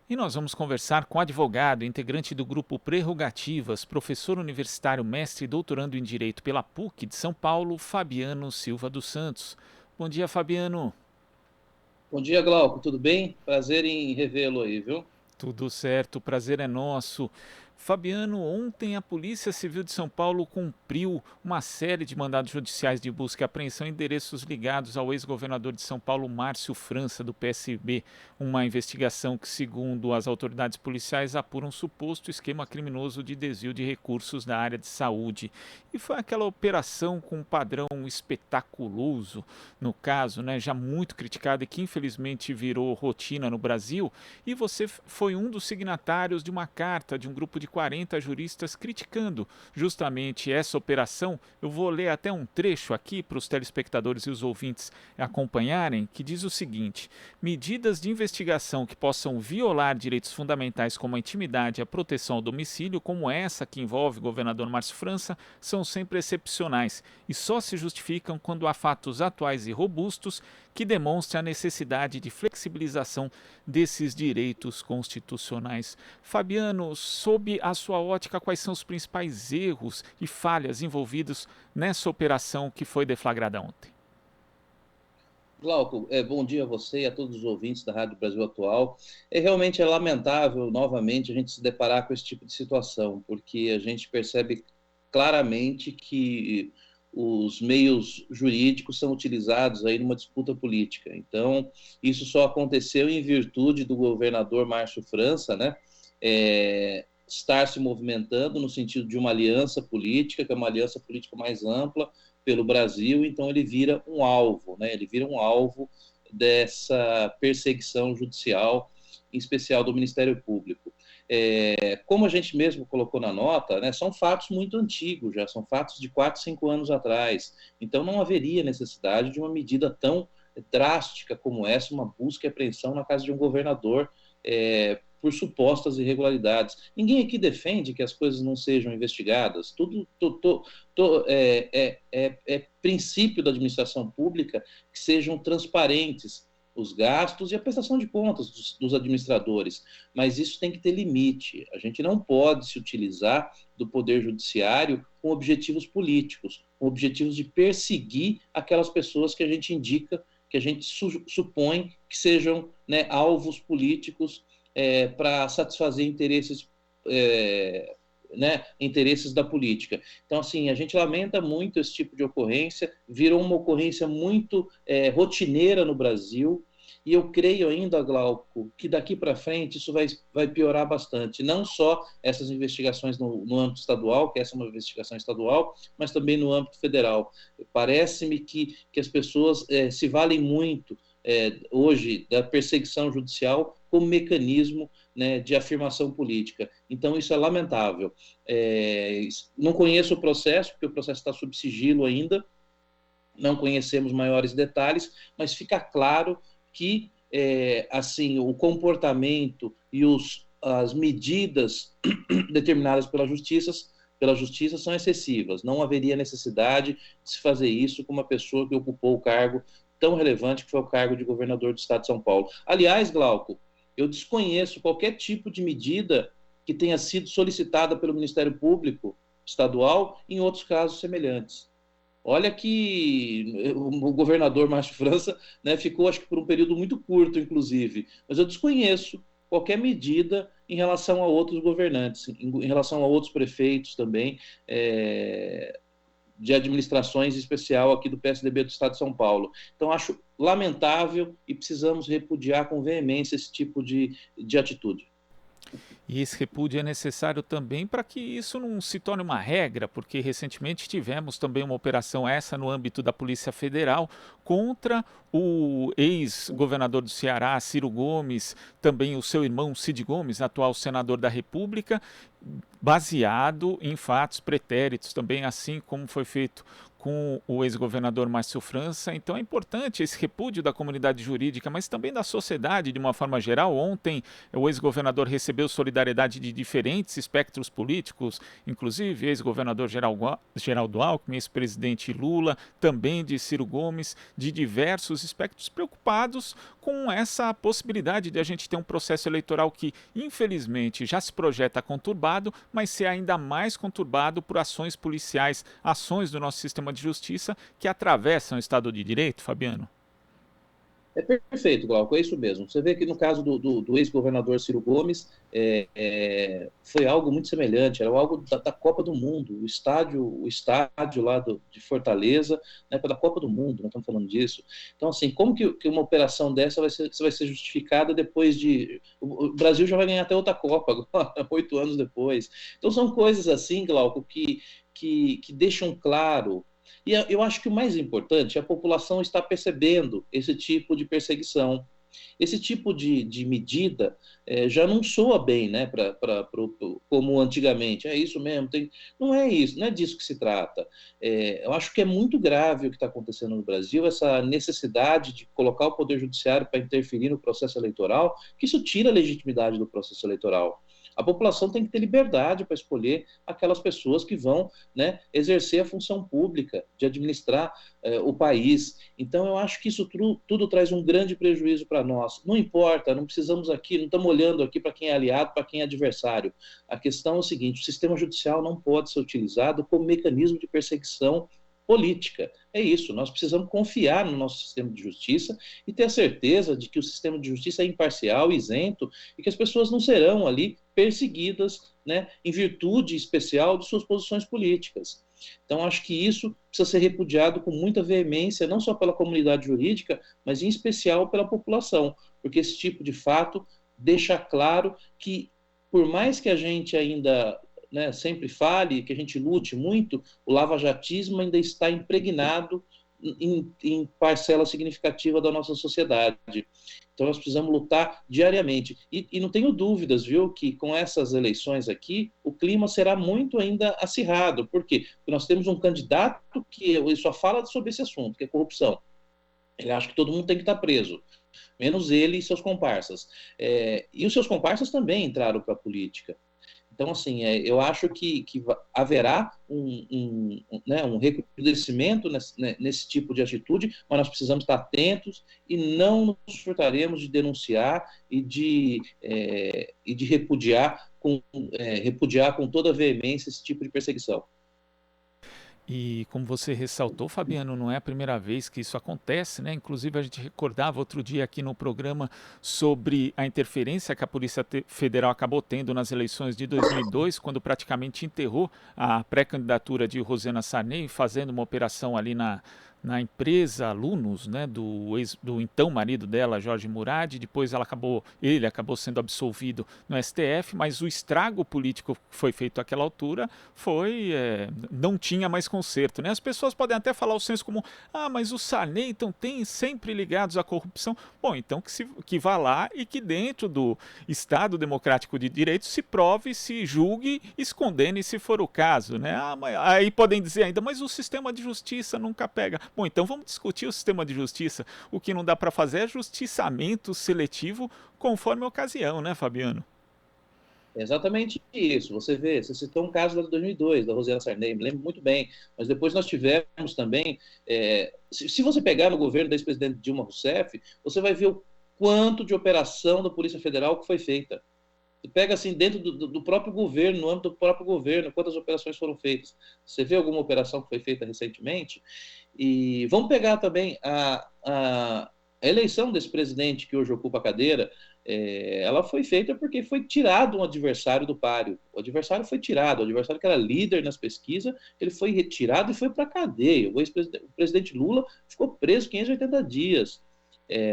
E nós vamos conversar com o advogado, integrante do grupo Prerrogativas, professor universitário, mestre e doutorando em Direito pela PUC de São Paulo, Fabiano Silva dos Santos. Bom dia, Fabiano. Bom dia, Glauco, tudo bem? Prazer em revê-lo aí, viu? Tudo certo, o prazer é nosso. Fabiano, ontem a Polícia Civil de São Paulo cumpriu uma série de mandados judiciais de busca e apreensão em endereços ligados ao ex-governador de São Paulo, Márcio França, do PSB. Uma investigação que, segundo as autoridades policiais, apura um suposto esquema criminoso de desvio de recursos da área de saúde. E foi aquela operação com um padrão espetaculoso, no caso, né, já muito criticada e que infelizmente virou rotina no Brasil. E você foi um dos signatários de uma carta de um grupo de 40 juristas criticando justamente essa operação. Eu vou ler até um trecho aqui para os telespectadores e os ouvintes acompanharem, que diz o seguinte: medidas de investigação que possam violar direitos fundamentais como a intimidade e a proteção ao domicílio, como essa que envolve o governador Márcio França, são sempre excepcionais e só se justificam quando há fatos atuais e robustos que demonstrem a necessidade de flexibilização desses direitos constitucionais. Fabiano, sob a sua ótica, quais são os principais erros e falhas envolvidos nessa operação que foi deflagrada ontem? Glauco, bom dia a você e a todos os ouvintes da Rádio Brasil Atual. Realmente é lamentável, novamente, a gente se deparar com esse tipo de situação, porque a gente percebe claramente que os meios jurídicos são utilizados aí numa disputa política. Então, isso só aconteceu em virtude do governador Márcio França, né? Estar se movimentando no sentido de uma aliança política, que é uma aliança política mais ampla pelo Brasil, então ele vira um alvo, né? Ele vira um alvo dessa perseguição judicial, em especial do Ministério Público. Como a gente mesmo colocou na nota, né, são fatos muito antigos já, são fatos de 4, 5 anos atrás, então não haveria necessidade de uma medida tão drástica como essa, uma busca e apreensão na casa de um governador por supostas irregularidades. Ninguém aqui defende que as coisas não sejam investigadas. Tudo é princípio da administração pública que sejam transparentes os gastos e a prestação de contas dos administradores. Mas isso tem que ter limite. A gente não pode se utilizar do poder judiciário com objetivos políticos, com objetivos de perseguir aquelas pessoas que a gente indica, que a gente supõe que sejam, né, alvos políticos para satisfazer interesses, né, interesses da política. Então, assim, a gente lamenta muito esse tipo de ocorrência, virou uma ocorrência muito rotineira no Brasil, e eu creio ainda, Glauco, que daqui para frente isso vai piorar bastante. Não só essas investigações no âmbito estadual, que essa é uma investigação estadual, mas também no âmbito federal. Parece-me que as pessoas se valem muito hoje da perseguição judicial como mecanismo, né, de afirmação política. Então, isso é lamentável. Não conheço o processo, porque o processo está sob sigilo ainda, não conhecemos maiores detalhes, mas fica claro que assim, o comportamento e as medidas determinadas pela justiça são excessivas. Não haveria necessidade de se fazer isso com uma pessoa que ocupou o cargo tão relevante que foi o cargo de governador do estado de São Paulo. Aliás, Glauco, eu desconheço qualquer tipo de medida que tenha sido solicitada pelo Ministério Público estadual em outros casos semelhantes. Olha que o governador Márcio França, né, ficou, acho que por um período muito curto, inclusive, mas eu desconheço qualquer medida em relação a outros governantes, em relação a outros prefeitos também, de administrações, em especial aqui do PSDB do Estado de São Paulo. Então, acho lamentável e precisamos repudiar com veemência esse tipo de atitude. E esse repúdio é necessário também para que isso não se torne uma regra, porque recentemente tivemos também uma operação essa no âmbito da Polícia Federal contra o ex-governador do Ceará, Ciro Gomes, também o seu irmão Cid Gomes, atual senador da República, baseado em fatos pretéritos, também assim como foi feito com o ex-governador Márcio França. Então é importante esse repúdio da comunidade jurídica, mas também da sociedade de uma forma geral. Ontem o ex-governador recebeu solidariedade de diferentes espectros políticos, inclusive ex-governador Geraldo Alckmin, ex-presidente Lula, também de Ciro Gomes, de diversos espectros preocupados com essa possibilidade de a gente ter um processo eleitoral que, infelizmente, já se projeta conturbado, mas ser ainda mais conturbado por ações policiais, ações do nosso sistema de justiça que atravessam o Estado de Direito, Fabiano? É perfeito, Glauco, é isso mesmo. Você vê que no caso do ex-governador Ciro Gomes, foi algo muito semelhante, era algo da Copa do Mundo, o estádio lá de Fortaleza, né, da Copa do Mundo, nós estamos falando disso. Então, assim, como que uma operação dessa vai ser justificada depois de... O Brasil já vai ganhar até outra Copa agora, 8 anos depois. Então, são coisas assim, Glauco, que deixam claro. E eu acho que o mais importante é a população estar percebendo esse tipo de perseguição. Esse tipo de medida já não soa bem, né, como antigamente. É isso mesmo, não é isso, não é disso que se trata. Eu acho que é muito grave o que está acontecendo no Brasil, essa necessidade de colocar o Poder Judiciário para interferir no processo eleitoral, que isso tira a legitimidade do processo eleitoral. A população tem que ter liberdade para escolher aquelas pessoas que vão, né, exercer a função pública, de administrar o país. Então, eu acho que isso tudo traz um grande prejuízo para nós. Não importa, não precisamos aqui, não estamos olhando aqui para quem é aliado, para quem é adversário. A questão é o seguinte: o sistema judicial não pode ser utilizado como mecanismo de perseguição política. É isso, nós precisamos confiar no nosso sistema de justiça e ter a certeza de que o sistema de justiça é imparcial, isento, e que as pessoas não serão ali perseguidas, né, em virtude especial de suas posições políticas. Então, acho que isso precisa ser repudiado com muita veemência, não só pela comunidade jurídica, mas em especial pela população, porque esse tipo de fato deixa claro que, por mais que a gente ainda, né, sempre fale, que a gente lute muito, o lavajatismo ainda está impregnado em parcela significativa da nossa sociedade. Então, nós precisamos lutar diariamente. E não tenho dúvidas, viu, que com essas eleições aqui, o clima será muito ainda acirrado. Por quê? Porque nós temos um candidato que só fala sobre esse assunto, que é corrupção. Ele acha que todo mundo tem que estar preso, menos ele e seus comparsas. E os seus comparsas também entraram para a política. Então, assim, eu acho que haverá né, um recrudescimento nesse tipo de atitude, mas nós precisamos estar atentos e não nos furtaremos de denunciar e de repudiar com toda a veemência esse tipo de perseguição. E como você ressaltou, Fabiano, não é a primeira vez que isso acontece, né? Inclusive a gente recordava outro dia aqui no programa sobre a interferência que a Polícia Federal acabou tendo nas eleições de 2002, quando praticamente enterrou a pré-candidatura de Rosiana Sarney, fazendo uma operação ali na empresa Alunos, né, do então marido dela, Jorge Murad. Depois ele acabou sendo absolvido no STF, mas o estrago político que foi feito àquela altura não tinha mais conserto, né? As pessoas podem até falar o senso comum: mas o Sarney então tem sempre ligados à corrupção. Bom, então que vá lá e que dentro do Estado Democrático de Direito se prove, se julgue e se condene se for o caso, né? Aí podem dizer ainda: mas o sistema de justiça nunca pega. Bom, então vamos discutir o sistema de justiça. O que não dá para fazer é justiçamento seletivo conforme a ocasião, né, Fabiano? É exatamente isso. Você citou um caso de 2002, da Rosiana Sarney, me lembro muito bem, mas depois nós tivemos também, se você pegar no governo da ex-presidente Dilma Rousseff, você vai ver o quanto de operação da Polícia Federal que foi feita. Você pega assim, dentro do próprio governo, no âmbito do próprio governo, quantas operações foram feitas. Você vê alguma operação que foi feita recentemente? E vamos pegar também a eleição desse presidente que hoje ocupa a cadeira. Ela foi feita porque foi tirado um adversário do páreo. O adversário foi tirado, o adversário que era líder nas pesquisas, ele foi retirado e foi para a cadeia. O presidente Lula ficou preso 580 dias,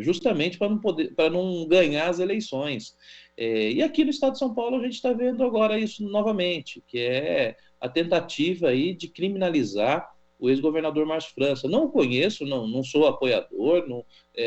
justamente para não ganhar as eleições. E aqui no estado de São Paulo a gente está vendo agora isso novamente, que é a tentativa aí de criminalizar o ex-governador Márcio França. Não o conheço, não sou apoiador,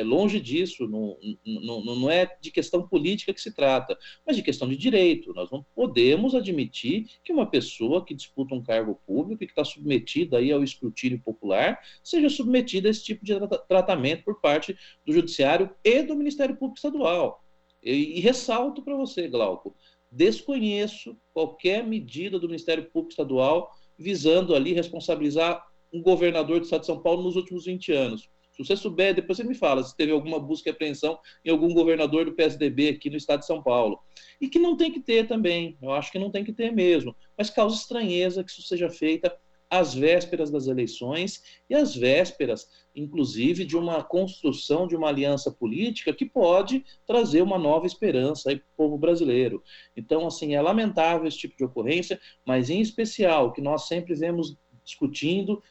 longe disso, não é de questão política que se trata, mas de questão de direito. Nós não podemos admitir que uma pessoa que disputa um cargo público e que está submetida aí ao escrutínio popular seja submetida a esse tipo de tratamento por parte do Judiciário e do Ministério Público Estadual. E ressalto para você, Glauco, desconheço qualquer medida do Ministério Público Estadual visando ali responsabilizar um governador do estado de São Paulo nos últimos 20 anos. Se você souber, depois você me fala se teve alguma busca e apreensão em algum governador do PSDB aqui no estado de São Paulo. E que não tem que ter também, eu acho que não tem que ter mesmo, mas causa estranheza que isso seja feita às vésperas das eleições e às vésperas, inclusive, de uma construção de uma aliança política que pode trazer uma nova esperança aí para o povo brasileiro. Então, assim, é lamentável esse tipo de ocorrência, mas em especial que nós sempre vimos discutindo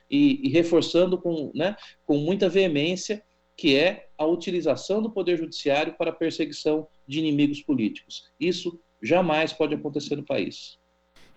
e reforçando com muita veemência, que é a utilização do Poder Judiciário para a perseguição de inimigos políticos. Isso jamais pode acontecer no país.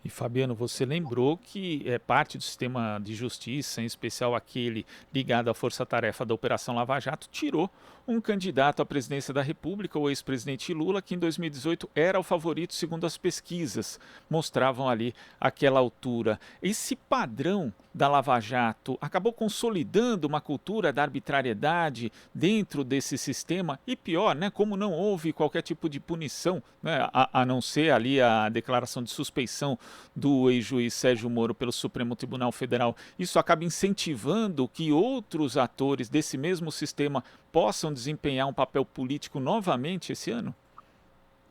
E Fabiano, você lembrou que parte do sistema de justiça, em especial aquele ligado à força-tarefa da Operação Lava Jato, tirou um candidato à presidência da República, o ex-presidente Lula, que em 2018 era o favorito segundo as pesquisas, mostravam ali aquela altura. Esse padrão da Lava Jato acabou consolidando uma cultura da arbitrariedade dentro desse sistema e pior, né, como não houve qualquer tipo de punição, né, a não ser ali a declaração de suspeição do ex-juiz Sérgio Moro pelo Supremo Tribunal Federal, isso acaba incentivando que outros atores desse mesmo sistema possam desempenhar um papel político novamente esse ano?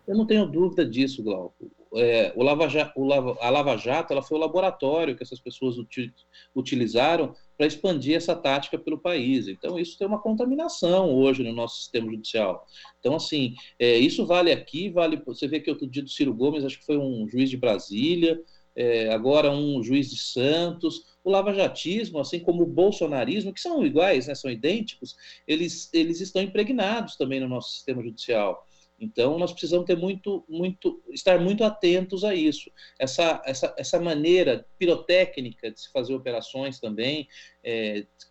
Eu não tenho dúvida disso, Glauco. A Lava Jato ela foi o laboratório que essas pessoas utilizaram para expandir essa tática pelo país. Então, isso tem uma contaminação hoje no nosso sistema judicial. Então, assim, isso vale aqui, você vê que outro dia do Ciro Gomes, acho que foi um juiz de Brasília, agora um juiz de Santos. O lavajatismo, assim como o bolsonarismo, que são iguais, né, são idênticos, eles estão impregnados também no nosso sistema judicial. Então, nós precisamos ter estar muito atentos a isso. Essa maneira pirotécnica de se fazer operações também,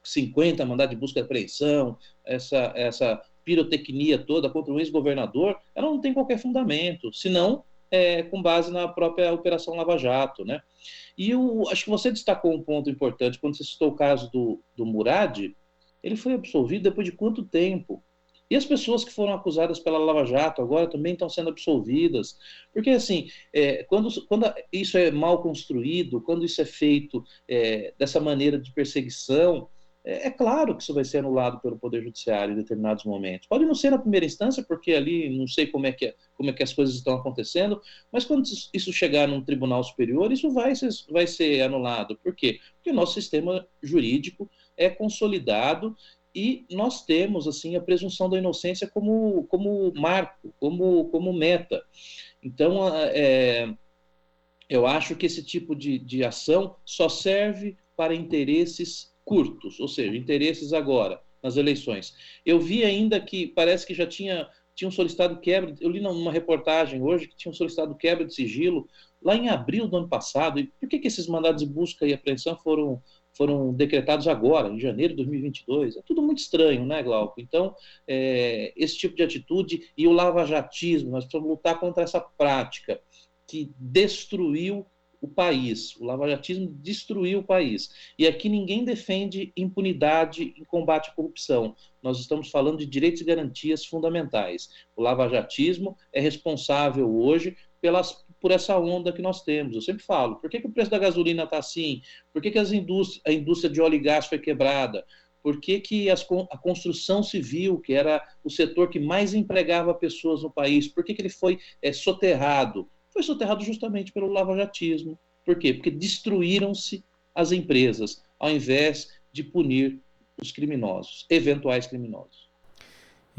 50 mandados de busca e apreensão, essa pirotecnia toda contra um ex-governador, ela não tem qualquer fundamento, senão com base na própria Operação Lava Jato, né? E acho que você destacou um ponto importante, quando você citou o caso do Murad, ele foi absolvido depois de quanto tempo? E as pessoas que foram acusadas pela Lava Jato agora também estão sendo absolvidas. Porque, assim, quando isso é mal construído, quando isso é feito dessa maneira de perseguição, é claro que isso vai ser anulado pelo Poder Judiciário em determinados momentos. Pode não ser na primeira instância, porque ali não sei como é que as coisas estão acontecendo, mas quando isso chegar num tribunal superior, isso vai ser anulado. Por quê? Porque o nosso sistema jurídico é consolidado e nós temos assim a presunção da inocência como marco, como meta. Então, eu acho que esse tipo de ação só serve para interesses curtos, ou seja, interesses agora, nas eleições. Eu vi ainda que parece que já tinham solicitado quebra, eu li numa reportagem hoje que tinham solicitado quebra de sigilo lá em abril do ano passado. E por que esses mandados de busca e apreensão foram decretados agora, em janeiro de 2022. É tudo muito estranho, né, Glauco? Então, esse tipo de atitude e o lavajatismo, nós precisamos lutar contra essa prática que destruiu o país. O lavajatismo destruiu o país. E aqui ninguém defende impunidade em combate à corrupção. Nós estamos falando de direitos e garantias fundamentais. O lavajatismo é responsável hoje por essa onda que nós temos. Eu sempre falo, por que o preço da gasolina está assim? Por que a indústria de óleo e gás foi quebrada? Por que a construção civil, que era o setor que mais empregava pessoas no país, por que ele foi soterrado? Foi soterrado justamente pelo lavajatismo. Por quê? Porque destruíram-se as empresas, ao invés de punir os criminosos, eventuais criminosos.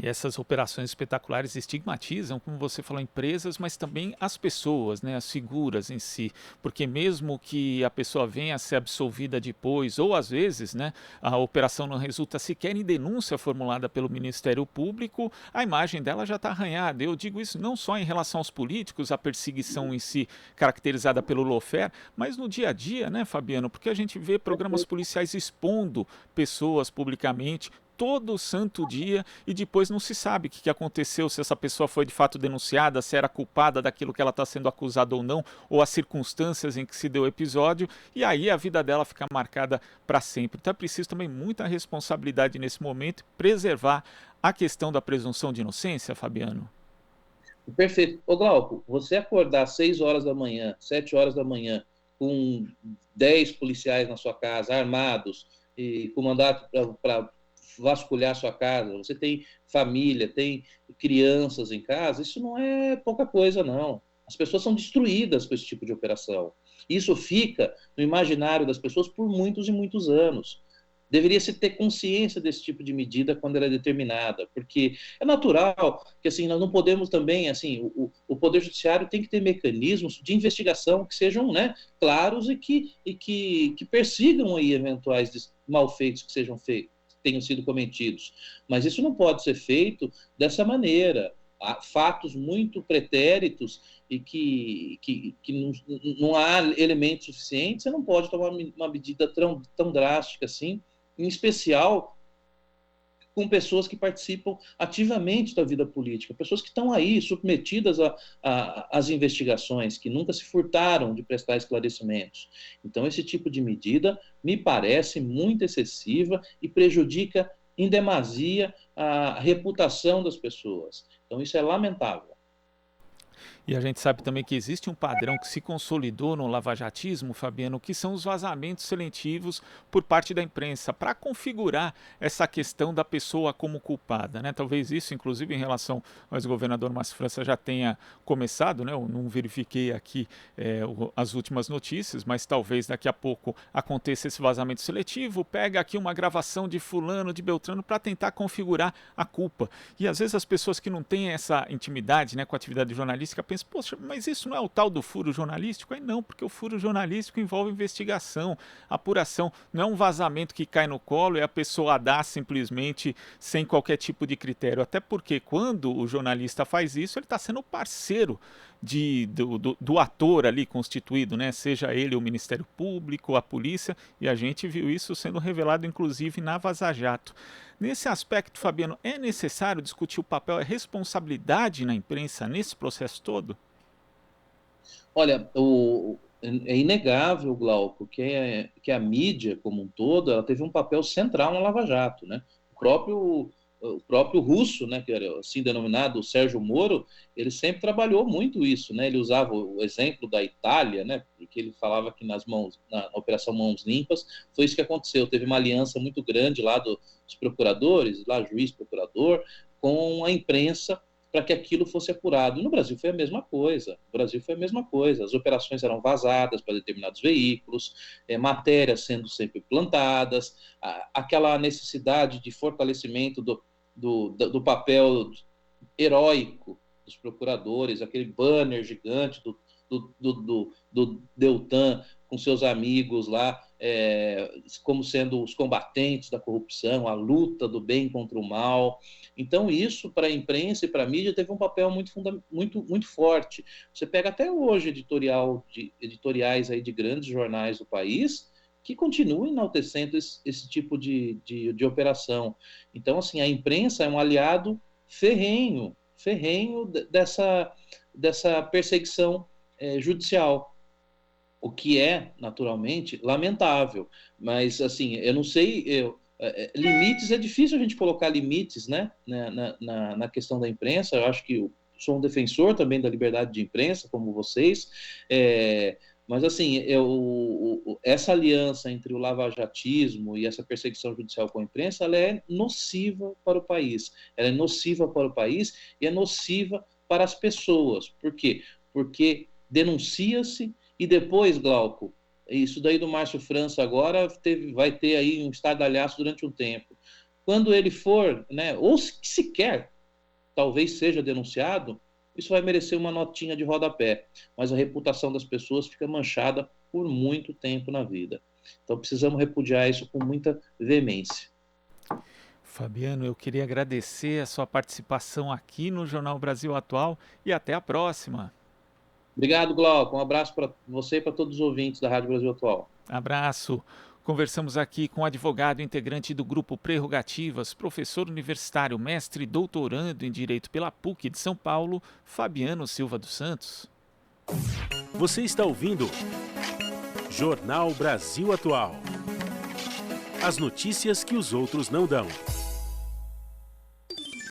E essas operações espetaculares estigmatizam, como você falou, empresas, mas também as pessoas, né, as figuras em si, porque mesmo que a pessoa venha a ser absolvida depois, ou às vezes, né, a operação não resulta sequer em denúncia formulada pelo Ministério Público, a imagem dela já está arranhada. Eu digo isso não só em relação aos políticos, a perseguição em si caracterizada pelo lawfare, mas no dia a dia, né, Fabiano, porque a gente vê programas policiais expondo pessoas publicamente todo santo dia e depois não se sabe o que aconteceu, se essa pessoa foi de fato denunciada, se era culpada daquilo que ela está sendo acusada ou não, ou as circunstâncias em que se deu o episódio, e aí a vida dela fica marcada para sempre. Então é preciso também muita responsabilidade nesse momento, preservar a questão da presunção de inocência, Fabiano. Perfeito. Ô, Glauco, você acordar às 6 horas da manhã, 7 horas da manhã, com 10 policiais na sua casa, armados, e com mandato para vasculhar a sua casa, você tem família, tem crianças em casa, isso não é pouca coisa, não. As pessoas são destruídas com esse tipo de operação. Isso fica no imaginário das pessoas por muitos e muitos anos. Deveria-se ter consciência desse tipo de medida quando ela é determinada, porque é natural que assim nós não podemos também, assim, o Poder Judiciário tem que ter mecanismos de investigação que sejam, né, claros e que persigam aí eventuais malfeitos que sejam feitos, tenham sido cometidos. Mas isso não pode ser feito dessa maneira. Há fatos muito pretéritos e que não há elementos suficientes, você não pode tomar uma medida tão drástica assim, em especial com pessoas que participam ativamente da vida política, pessoas que estão aí submetidas às investigações, que nunca se furtaram de prestar esclarecimentos. Então, esse tipo de medida me parece muito excessiva e prejudica em demasia a reputação das pessoas. Então, isso é lamentável. E a gente sabe também que existe um padrão que se consolidou no lavajatismo, Fabiano, que são os vazamentos seletivos por parte da imprensa, para configurar essa questão da pessoa como culpada, né? Talvez isso, inclusive, em relação ao ex-governador Márcio França já tenha começado, né? Eu não verifiquei aqui as últimas notícias, mas talvez daqui a pouco aconteça esse vazamento seletivo, pega aqui uma gravação de fulano, de Beltrano, para tentar configurar a culpa. E às vezes as pessoas que não têm essa intimidade, né, com a atividade jornalística pensam, poxa, mas isso não é o tal do furo jornalístico? Aí não, porque o furo jornalístico envolve investigação, apuração, não é um vazamento que cai no colo e a pessoa dá simplesmente sem qualquer tipo de critério, até porque quando o jornalista faz isso, ele está sendo parceiro do ator ali constituído, né? Seja ele o Ministério Público, a polícia, e a gente viu isso sendo revelado inclusive na Vaza Jato. Nesse aspecto, Fabiano, é necessário discutir o papel e a responsabilidade na imprensa nesse processo todo? Olha, é inegável, Glauco, que a mídia como um todo ela teve um papel central na Lava Jato, né? O próprio Russo, né, que era assim denominado Sérgio Moro, ele sempre trabalhou muito isso, né? Ele usava o exemplo da Itália, né? Porque ele falava que na Operação Mãos Limpas, foi isso que aconteceu. Teve uma aliança muito grande lá dos procuradores, lá juiz, procurador, com a imprensa para que aquilo fosse apurado. E no Brasil foi a mesma coisa. No Brasil foi a mesma coisa. As operações eram vazadas para determinados veículos, matérias sendo sempre plantadas, aquela necessidade de fortalecimento do papel heróico dos procuradores, aquele banner gigante do Deltan com seus amigos lá, como sendo os combatentes da corrupção, a luta do bem contra o mal. Então, isso, para a imprensa e para a mídia, teve um papel muito forte. Você pega até hoje editoriais aí de grandes jornais do país que continuam enaltecendo esse tipo de operação. Então, assim, a imprensa é um aliado ferrenho dessa perseguição judicial, o que é, naturalmente, lamentável. Mas, assim, eu não sei, limites, é difícil a gente colocar limites, né, na questão da imprensa. Eu acho que eu sou um defensor também da liberdade de imprensa, como vocês, mas, assim, essa aliança entre o lavajatismo e essa perseguição judicial com a imprensa, ela é nociva para o país. Ela é nociva para o país e é nociva para as pessoas. Por quê? Porque denuncia-se e depois, Glauco, isso daí do Márcio França agora vai ter aí um estardalhaço durante um tempo. quando ele for, né, ou sequer talvez seja denunciado, isso vai merecer uma notinha de rodapé, mas a reputação das pessoas fica manchada por muito tempo na vida. Então precisamos repudiar isso com muita veemência. Fabiano, eu queria agradecer a sua participação aqui no Jornal Brasil Atual e até a próxima. Obrigado, Glauco. Um abraço para você e para todos os ouvintes da Rádio Brasil Atual. Abraço. Conversamos aqui com o advogado integrante do Grupo Prerrogativas, professor universitário, mestre e doutorando em Direito pela PUC de São Paulo, Fabiano Silva dos Santos. Você está ouvindo Jornal Brasil Atual. As notícias que os outros não dão.